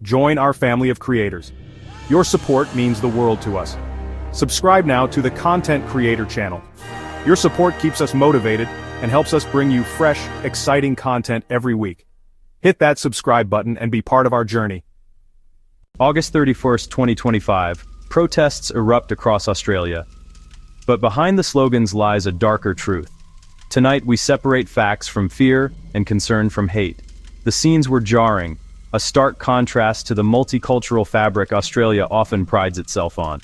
Join our family of creators. Your support means the world to us. Subscribe now to the Content Creator channel. Your support keeps us motivated and helps us bring you fresh, exciting content every week. Hit that subscribe button and be part of our journey. August 31st, 2025, protests erupt across Australia. But behind the slogans lies a darker truth. Tonight we separate facts from fear and concern from hate. The scenes were jarring, a stark contrast to the multicultural fabric Australia often prides itself on.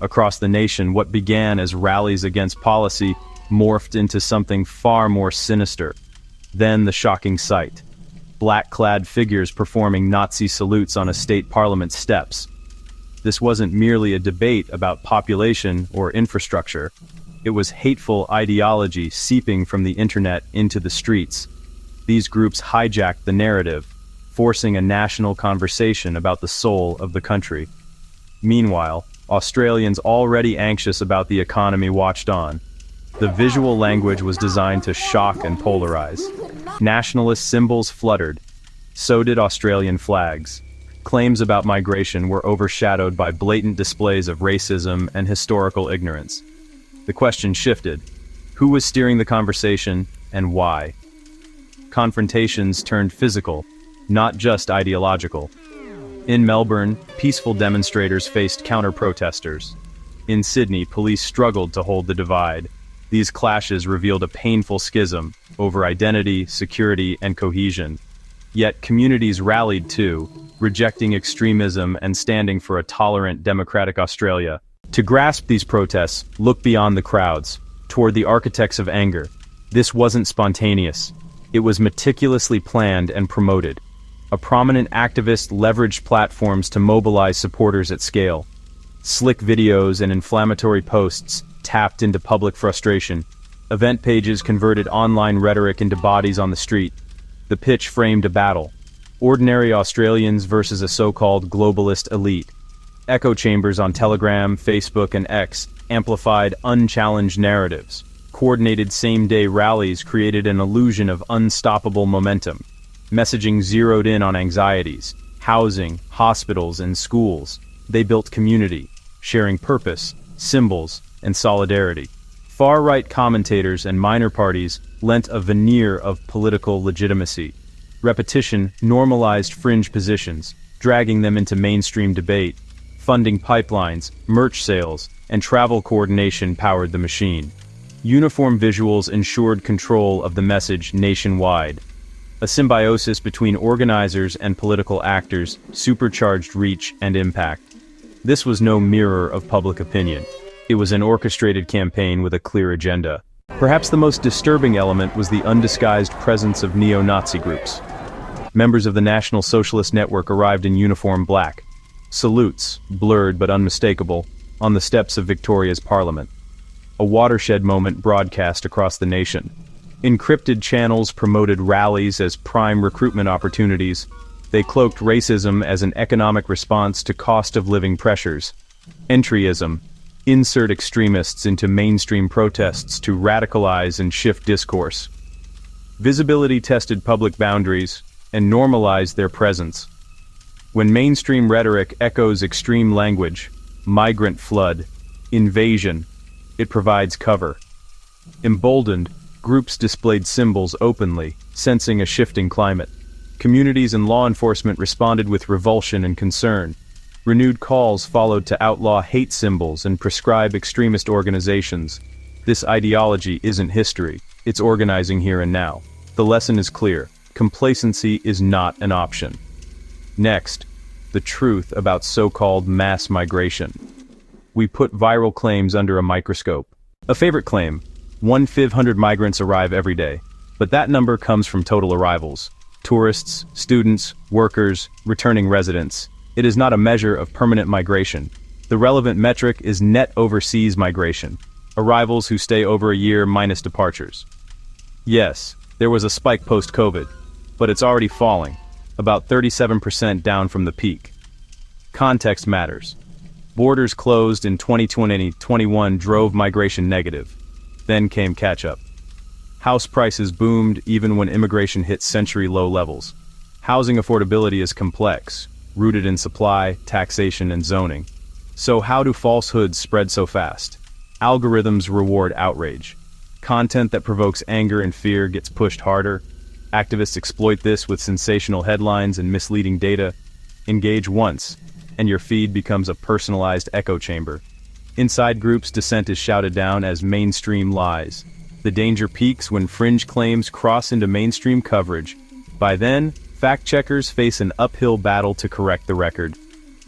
Across the nation, what began as rallies against policy morphed into something far more sinister. Then the shocking sight. Black-clad figures performing Nazi salutes on a state parliament steps. This wasn't merely a debate about population or infrastructure. It was hateful ideology seeping from the internet into the streets. These groups hijacked the narrative, forcing a national conversation about the soul of the country. Meanwhile, Australians already anxious about the economy watched on. The visual language was designed to shock and polarize. Nationalist symbols fluttered. So did Australian flags. Claims about migration were overshadowed by blatant displays of racism and historical ignorance. The question shifted. Who was steering the conversation, and why? Confrontations turned physical, not just ideological. In Melbourne, peaceful demonstrators faced counter-protesters. In Sydney, police struggled to hold the divide. These clashes revealed a painful schism over identity, security, and cohesion. Yet communities rallied too, rejecting extremism and standing for a tolerant, democratic Australia. To grasp these protests, look beyond the crowds, toward the architects of anger. This wasn't spontaneous. It was meticulously planned and promoted. A prominent activist leveraged platforms to mobilize supporters at scale. Slick videos and inflammatory posts tapped into public frustration. Event pages converted online rhetoric into bodies on the street. The pitch framed a battle. Ordinary Australians versus a so-called globalist elite. Echo chambers on Telegram, Facebook, and X amplified unchallenged narratives. Coordinated same-day rallies created an illusion of unstoppable momentum. Messaging zeroed in on anxieties, housing, hospitals, and schools. They built community, sharing purpose, symbols, and solidarity. Far-right commentators and minor parties lent a veneer of political legitimacy. Repetition normalized fringe positions, dragging them into mainstream debate. Funding pipelines, merch sales, and travel coordination powered the machine. Uniform visuals ensured control of the message nationwide. A symbiosis between organizers and political actors supercharged reach and impact. This was no mirror of public opinion. It was an orchestrated campaign with a clear agenda. Perhaps the most disturbing element was the undisguised presence of neo-Nazi groups. Members of the National Socialist Network arrived in uniform black. Salutes, blurred but unmistakable, on the steps of Victoria's Parliament. A watershed moment broadcast across the nation. Encrypted channels promoted rallies as prime recruitment opportunities. They cloaked racism as an economic response to cost-of-living pressures. Entryism. Insert extremists into mainstream protests to radicalize and shift discourse. Visibility tested public boundaries and normalized their presence. When mainstream rhetoric echoes extreme language, migrant flood, invasion, it provides cover. Emboldened, groups displayed symbols openly, sensing a shifting climate. Communities and law enforcement responded with revulsion and concern. Renewed calls followed to outlaw hate symbols and prescribe extremist organizations. This ideology isn't history, it's organizing here and now. The lesson is clear. Complacency is not an option. Next, the truth about so-called mass migration. We put viral claims under a microscope. A favorite claim: 1,500 migrants arrive every day. But that number comes from total arrivals. Tourists, students, workers, returning residents. It is not a measure of permanent migration. The relevant metric is net overseas migration. Arrivals who stay over a year minus departures. Yes, there was a spike post-COVID, but it's already falling, about 37% down from the peak. Context matters. Borders closed in 2020-21 drove migration negative. Then came catch-up. House prices boomed even when immigration hit century-low levels. Housing affordability is complex. rooted in supply, taxation, and zoning. So how do falsehoods spread so fast? Algorithms reward outrage. Content that provokes anger and fear gets pushed harder. Activists exploit this with sensational headlines and misleading data. Engage once, and your feed becomes a personalized echo chamber. Inside groups, dissent is shouted down as mainstream lies. The danger peaks when fringe claims cross into mainstream coverage. By then, fact-checkers face an uphill battle to correct the record.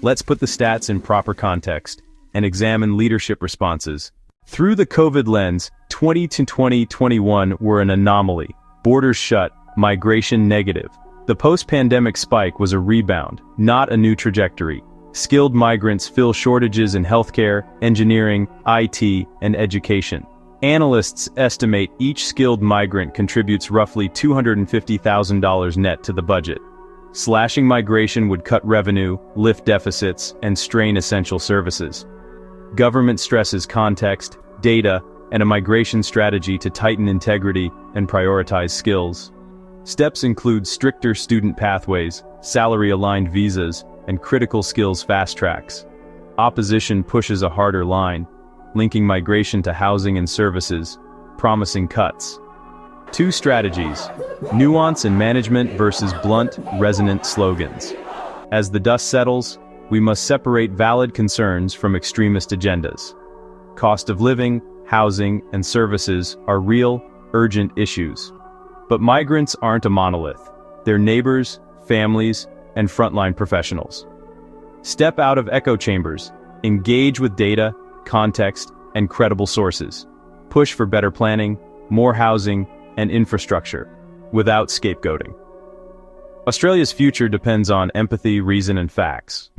Let's put the stats in proper context and examine leadership responses. Through the COVID lens, 2020-2021 were an anomaly. Borders shut, migration negative. The post-pandemic spike was a rebound, not a new trajectory. Skilled migrants fill shortages in healthcare, engineering, IT, and education. Analysts estimate each skilled migrant contributes roughly $250,000 net to the budget. Slashing migration would cut revenue, lift deficits, and strain essential services. Government stresses context, data, and a migration strategy to tighten integrity and prioritize skills. Steps include stricter student pathways, salary-aligned visas, and critical skills fast tracks. Opposition pushes a harder line, linking migration to housing and services, promising cuts. Two strategies: nuance and management versus blunt, resonant slogans. As the dust settles, we must separate valid concerns from extremist agendas. Cost of living, housing, and services are real, urgent issues. But migrants aren't a monolith. They're neighbors, families, and frontline professionals. Step out of echo chambers, engage with data, context, and credible sources. Push for better planning, more housing, and infrastructure, without scapegoating. Australia's future depends on empathy, reason, and facts,